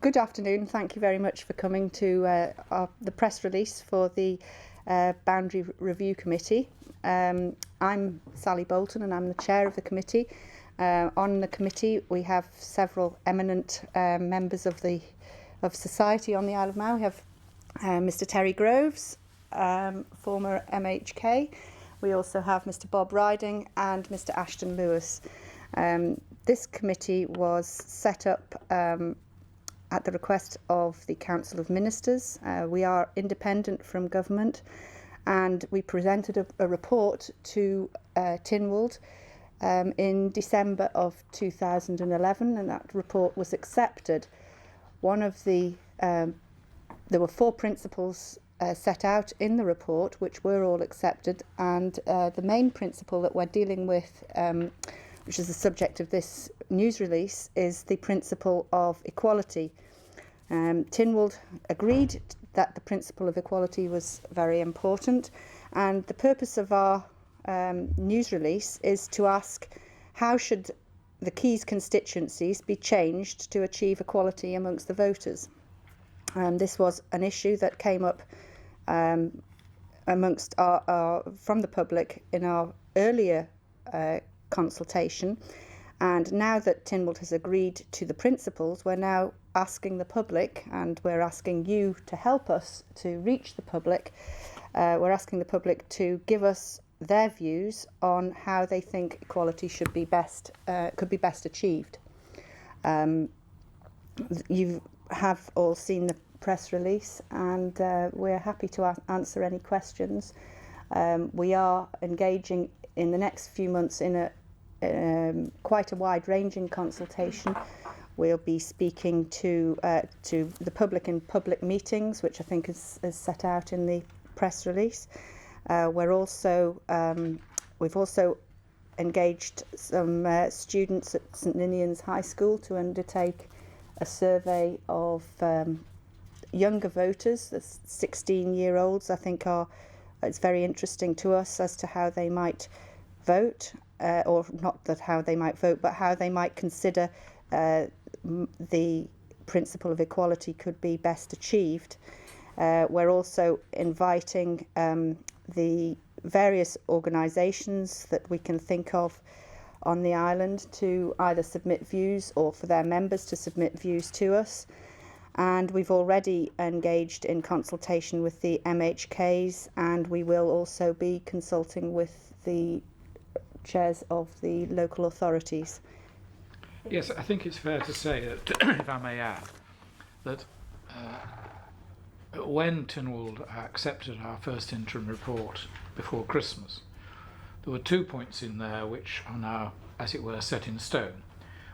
Good afternoon. Thank you very much for coming to the press release for the Boundary Review Committee. I'm Sally Bolton and I'm the chair of the committee. On the committee we have several eminent members of society on the Isle of Man. We have Mr Terry Groves, former MHK. We also have Mr Bob Riding and Mr Ashton Lewis. This committee was set up at the request of the Council of Ministers. We are independent from government, and we presented a report to Tynwald in December of 2011, and that report was accepted. There were 4 principles set out in the report, which were all accepted, and the main principle that we're dealing with, which is the subject of this news release, is the principle of equality. Tynwald agreed that the principle of equality was very important, and the purpose of our news release is to ask how should the Keys constituencies be changed to achieve equality amongst the voters. This was an issue that came up amongst from the public in our earlier consultation, and now that Tynwald has agreed to the principles, we're now asking the public, and we're asking you to help us to reach the public. We're asking the public to give us their views on how they think equality could be best achieved. You have all seen the press release, and we're happy to answer any questions. We are engaging in the next few months in quite a wide-ranging consultation. We'll be speaking to the public in public meetings, which I think is set out in the press release. We've also engaged some students at St Ninian's High School to undertake a survey of younger voters, the 16-year-olds. I think it's very interesting to us as to how they might vote, or not that how they might vote, but how they might consider the principle of equality could be best achieved. We're also inviting the various organisations that we can think of on the island to either submit views or for their members to submit views to us. And we've already engaged in consultation with the MHKs, and we will also be consulting with the chairs of the local authorities. Yes, I think it's fair to say that, if I may add, that when Tynwald accepted our first interim report before Christmas, there were 2 points in there which are now, as it were, set in stone.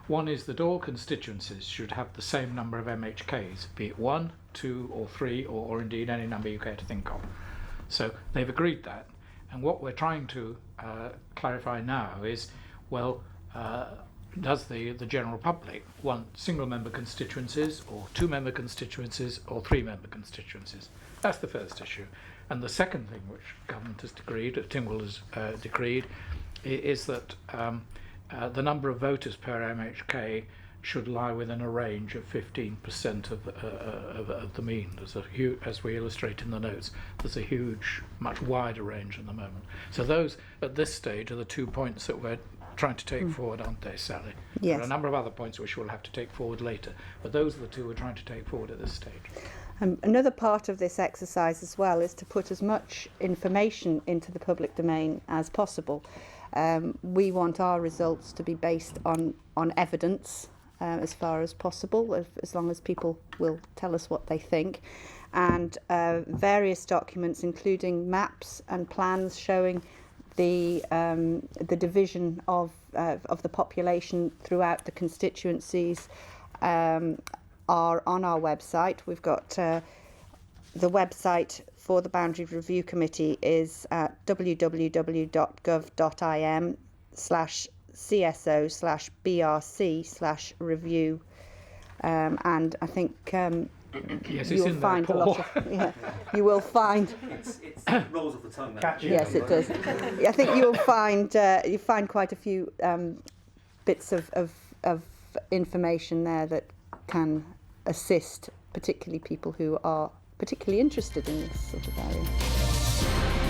One is that all constituencies should have the same number of MHKs, be it 1, 2 or 3 or indeed any number you care to think of. So they've agreed that, and what we're trying to clarify now is, well, does the general public want single-member constituencies or 2-member constituencies or 3-member constituencies? That's the first issue. And the second thing which government has decreed, Tynwald has decreed, is that the number of voters per MHK should lie within a range of 15% of the mean. There's as we illustrate in the notes, there's a huge, much wider range at the moment. So those, at this stage, are the 2 points that we're trying to take forward, aren't they, Sally? Yes. There are a number of other points which we'll have to take forward later, but those are the 2 we're trying to take forward at this stage. Another part of this exercise as well is to put as much information into the public domain as possible. We want our results to be based on evidence as far as possible, as long as people will tell us what they think, and various documents including maps and plans showing the division of the population throughout the constituencies are on our website. We've got the website for the Boundary Review Committee is at www.gov.im/cso/brc/review, and I think yes, you'll find there, a lot of you will find it's rolls off the tongue. Yes, it does. I think you'll find quite a few bits of information there that can assist particularly people who are particularly interested in this sort of area.